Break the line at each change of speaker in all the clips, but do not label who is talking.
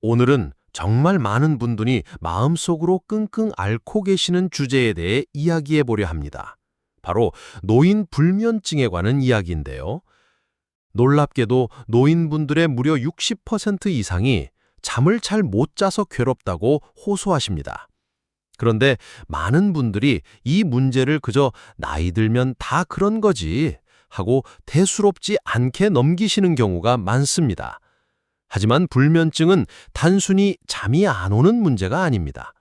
오늘은 정말 많은 분들이 마음속으로 끙끙 앓고 계시는 주제에 대해 이야기해 보려 합니다. 바로 노인 불면증에 관한 이야기인데요. 놀랍게도 노인분들의 무려 60% 이상이 잠을 잘 못 자서 괴롭다고 호소하십니다. 그런데 많은 분들이 이 문제를 그저 나이 들면 다 그런 거지 하고 대수롭지 않게 넘기시는 경우가 많습니다. 하지만 불면증은 단순히 잠이 안 오는 문제가 아닙니다.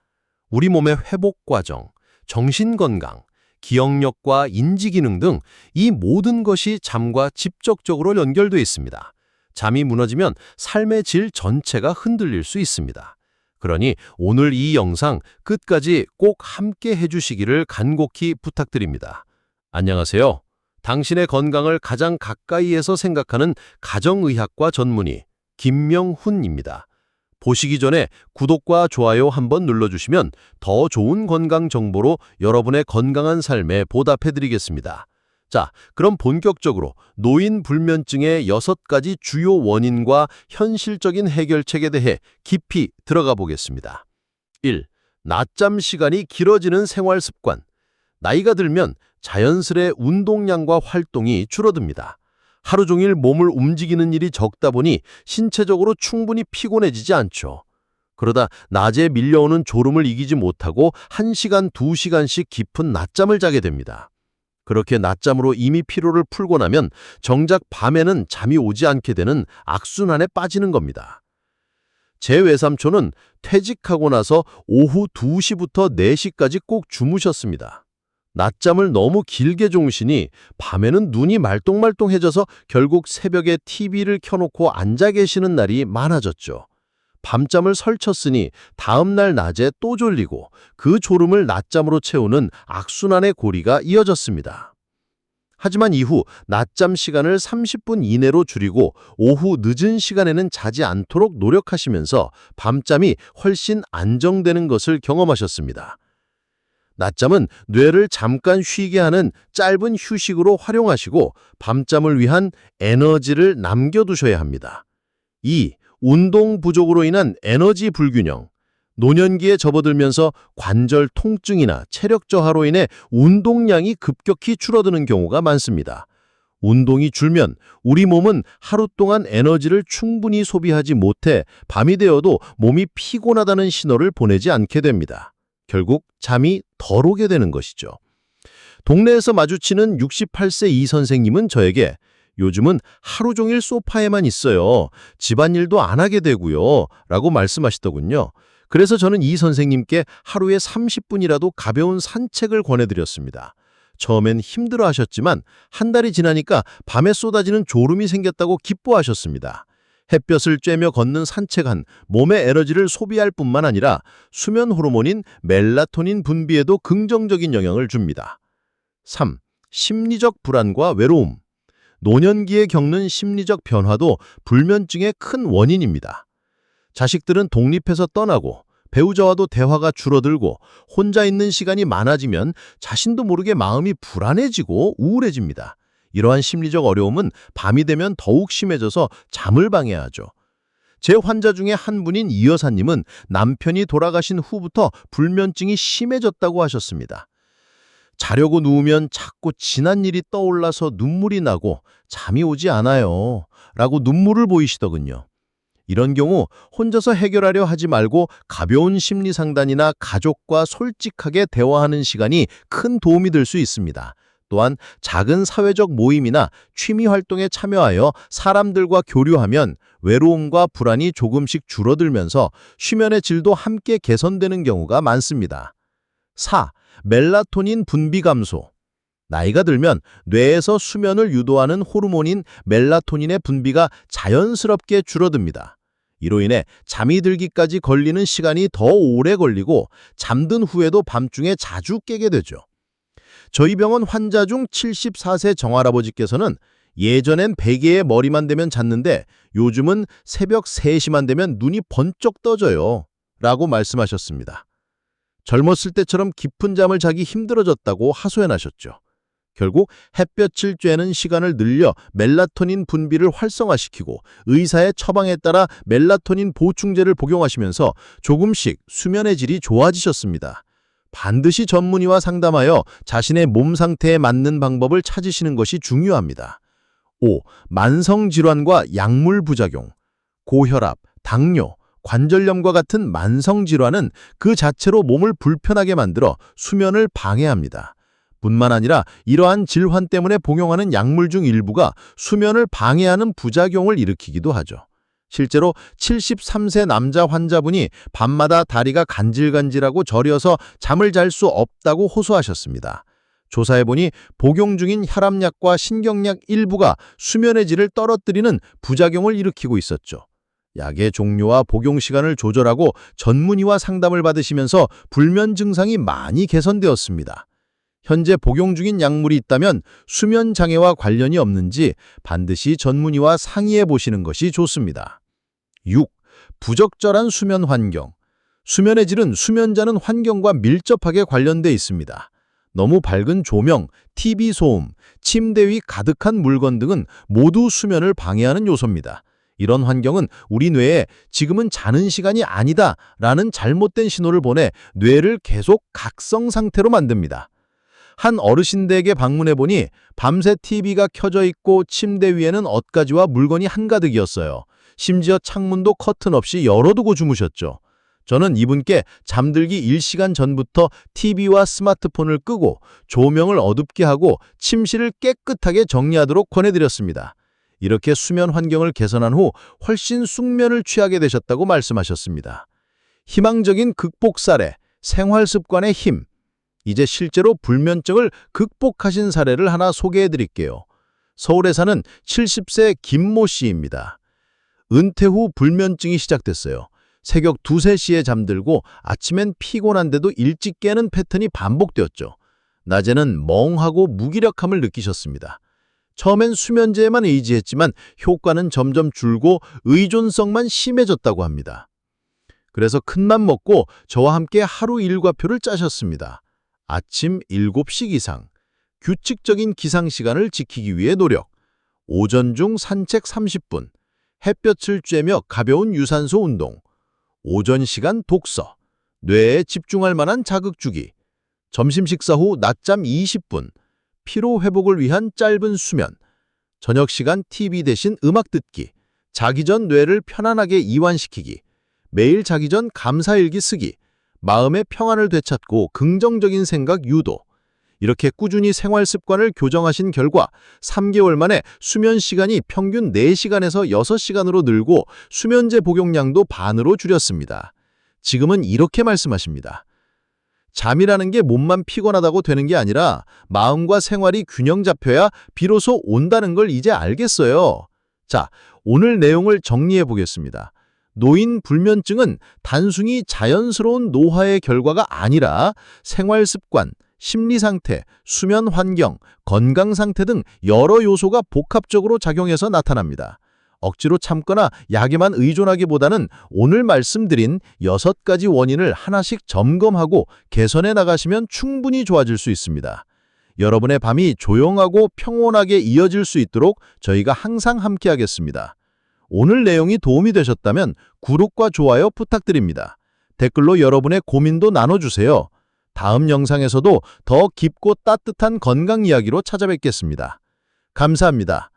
우리 몸의 회복 과정, 정신 건강, 기억력과 인지 기능 등 이 모든 것이 잠과 직접적으로 연결되어 있습니다. 잠이 무너지면 삶의 질 전체가 흔들릴 수 있습니다. 그러니 오늘 이 영상 끝까지 꼭 함께 해주시기를 간곡히 부탁드립니다. 안녕하세요. 당신의 건강을 가장 가까이에서 생각하는 가정의학과 전문의 김명훈입니다. 보시기 전에 구독과 좋아요 한번 눌러주시면 더 좋은 건강 정보로 여러분의 건강한 삶에 보답해드리겠습니다. 자, 그럼 본격적으로 노인 불면증의 6가지 주요 원인과 현실적인 해결책에 대해 깊이 들어가 보겠습니다. 1. 낮잠 시간이 길어지는 생활 습관. 나이가 들면 자연스레 운동량과 활동이 줄어듭니다. 하루 종일 몸을 움직이는 일이 적다 보니 신체적으로 충분히 피곤해지지 않죠. 그러다 낮에 밀려오는 졸음을 이기지 못하고 1시간, 2시간씩 깊은 낮잠을 자게 됩니다. 그렇게 낮잠으로 이미 피로를 풀고 나면 정작 밤에는 잠이 오지 않게 되는 악순환에 빠지는 겁니다. 제 외삼촌은 퇴직하고 나서 오후 2시부터 4시까지 꼭 주무셨습니다. 낮잠을 너무 길게 주무시니 밤에는 눈이 말똥말똥해져서 결국 새벽에 TV를 켜놓고 앉아 계시는 날이 많아졌죠. 밤잠을 설쳤으니 다음날 낮에 또 졸리고 그 졸음을 낮잠으로 채우는 악순환의 고리가 이어졌습니다. 하지만 이후 낮잠 시간을 30분 이내로 줄이고 오후 늦은 시간에는 자지 않도록 노력하시면서 밤잠이 훨씬 안정되는 것을 경험하셨습니다. 낮잠은 뇌를 잠깐 쉬게 하는 짧은 휴식으로 활용하시고 밤잠을 위한 에너지를 남겨두셔야 합니다. 2. 운동 부족으로 인한 에너지 불균형. 노년기에 접어들면서 관절 통증이나 체력 저하로 인해 운동량이 급격히 줄어드는 경우가 많습니다. 운동이 줄면 우리 몸은 하루 동안 에너지를 충분히 소비하지 못해 밤이 되어도 몸이 피곤하다는 신호를 보내지 않게 됩니다. 결국 잠이 덜 오게 되는 것이죠. 동네에서 마주치는 68세 이 선생님은 저에게 요즘은 하루 종일 소파에만 있어요. 집안일도 안 하게 되고요. 라고 말씀하시더군요. 그래서 저는 이 선생님께 하루에 30분이라도 가벼운 산책을 권해드렸습니다. 처음엔 힘들어 하셨지만 한 달이 지나니까 밤에 쏟아지는 졸음이 생겼다고 기뻐하셨습니다. 햇볕을 쬐며 걷는 산책은 몸의 에너지를 소비할 뿐만 아니라 수면 호르몬인 멜라토닌 분비에도 긍정적인 영향을 줍니다. 3. 심리적 불안과 외로움. 노년기에 겪는 심리적 변화도 불면증의 큰 원인입니다. 자식들은 독립해서 떠나고 배우자와도 대화가 줄어들고 혼자 있는 시간이 많아지면 자신도 모르게 마음이 불안해지고 우울해집니다. 이러한 심리적 어려움은 밤이 되면 더욱 심해져서 잠을 방해하죠. 제 환자 중에 한 분인 이 여사님은 남편이 돌아가신 후부터 불면증이 심해졌다고 하셨습니다. 자려고 누우면 자꾸 지난 일이 떠올라서 눈물이 나고 잠이 오지 않아요. 라고 눈물을 보이시더군요. 이런 경우 혼자서 해결하려 하지 말고 가벼운 심리 상담이나 가족과 솔직하게 대화하는 시간이 큰 도움이 될 수 있습니다. 또한 작은 사회적 모임이나 취미 활동에 참여하여 사람들과 교류하면 외로움과 불안이 조금씩 줄어들면서 수면의 질도 함께 개선되는 경우가 많습니다. 4. 멜라토닌 분비 감소. 나이가 들면 뇌에서 수면을 유도하는 호르몬인 멜라토닌의 분비가 자연스럽게 줄어듭니다. 이로 인해 잠이 들기까지 걸리는 시간이 더 오래 걸리고 잠든 후에도 밤중에 자주 깨게 되죠. 저희 병원 환자 중 74세 정할아버지께서는 예전엔 베개에 머리만 대면 잤는데 요즘은 새벽 3시만 되면 눈이 번쩍 떠져요. 라고 말씀하셨습니다. 젊었을 때처럼 깊은 잠을 자기 힘들어졌다고 하소연하셨죠.
결국 햇볕을 쬐는 시간을 늘려 멜라토닌 분비를 활성화시키고 의사의 처방에 따라 멜라토닌 보충제를 복용하시면서 조금씩 수면의 질이 좋아지셨습니다. 반드시 전문의와 상담하여 자신의 몸 상태에 맞는 방법을 찾으시는 것이 중요합니다. 5. 만성질환과 약물 부작용. 고혈압, 당뇨, 관절염과 같은 만성질환은 그 자체로 몸을 불편하게 만들어 수면을 방해합니다. 뿐만 아니라 이러한 질환 때문에 복용하는 약물 중 일부가 수면을 방해하는 부작용을 일으키기도 하죠. 실제로 73세 남자 환자분이 밤마다 다리가 간질간질하고 저려서 잠을 잘 수 없다고 호소하셨습니다. 조사해보니 복용 중인 혈압약과 신경약 일부가 수면의 질을 떨어뜨리는 부작용을 일으키고 있었죠. 약의 종류와 복용 시간을 조절하고 전문의와 상담을 받으시면서 불면 증상이 많이 개선되었습니다. 현재 복용 중인 약물이 있다면 수면 장애와 관련이 없는지 반드시 전문의와 상의해 보시는 것이 좋습니다. 6. 부적절한 수면 환경. 수면의 질은 수면자는 환경과 밀접하게 관련돼 있습니다. 너무 밝은 조명, TV 소음, 침대 위 가득한 물건 등은 모두 수면을 방해하는 요소입니다. 이런 환경은 우리 뇌에 지금은 자는 시간이 아니다 라는 잘못된 신호를 보내 뇌를 계속 각성 상태로 만듭니다. 한 어르신 댁에 방문해보니 밤새 TV가 켜져 있고 침대 위에는 옷가지와 물건이 한가득이었어요. 심지어 창문도 커튼 없이 열어두고 주무셨죠. 저는 이분께 잠들기 1시간 전부터 TV와 스마트폰을 끄고 조명을 어둡게 하고 침실을 깨끗하게 정리하도록 권해드렸습니다. 이렇게 수면 환경을 개선한 후 훨씬 숙면을 취하게 되셨다고 말씀하셨습니다. 희망적인 극복 사례, 생활 습관의 힘. 이제 실제로 불면증을 극복하신 사례를 하나 소개해 드릴게요. 서울에 사는 70세 김모 씨입니다. 은퇴 후 불면증이 시작됐어요. 새벽 2, 3시에 잠들고 아침엔 피곤한데도 일찍 깨는 패턴이 반복되었죠. 낮에는 멍하고 무기력함을 느끼셨습니다. 처음엔 수면제에만 의지했지만 효과는 점점 줄고 의존성만 심해졌다고 합니다. 그래서 큰맘 먹고 저와 함께 하루 일과표를 짜셨습니다. 아침 7시 기상, 규칙적인 기상 시간을 지키기 위해 노력, 오전 중 산책 30분, 햇볕을 쬐며 가벼운 유산소 운동, 오전 시간 독서, 뇌에 집중할 만한 자극 주기, 점심 식사 후 낮잠 20분, 피로 회복을 위한 짧은 수면, 저녁 시간 TV 대신 음악 듣기, 자기 전 뇌를 편안하게 이완시키기, 매일 자기 전 감사일기 쓰기, 마음의 평안을 되찾고 긍정적인 생각 유도. 이렇게 꾸준히 생활 습관을 교정하신 결과 3개월 만에 수면 시간이 평균 4시간에서 6시간으로 늘고 수면제 복용량도 반으로 줄였습니다. 지금은 이렇게 말씀하십니다. 잠이라는 게 몸만 피곤하다고 되는 게 아니라 마음과 생활이 균형 잡혀야 비로소 온다는 걸 이제 알겠어요. 자, 오늘 내용을 정리해 보겠습니다. 노인 불면증은 단순히 자연스러운 노화의 결과가 아니라 생활 습관, 심리 상태, 수면 환경, 건강 상태 등 여러 요소가 복합적으로 작용해서 나타납니다. 억지로 참거나 약에만 의존하기보다는 오늘 말씀드린 6가지 원인을 하나씩 점검하고 개선해 나가시면 충분히 좋아질 수 있습니다. 여러분의 밤이 조용하고 평온하게 이어질 수 있도록 저희가 항상 함께하겠습니다. 오늘 내용이 도움이 되셨다면 구독과 좋아요 부탁드립니다. 댓글로 여러분의 고민도 나눠주세요. 다음 영상에서도 더 깊고 따뜻한 건강 이야기로 찾아뵙겠습니다. 감사합니다.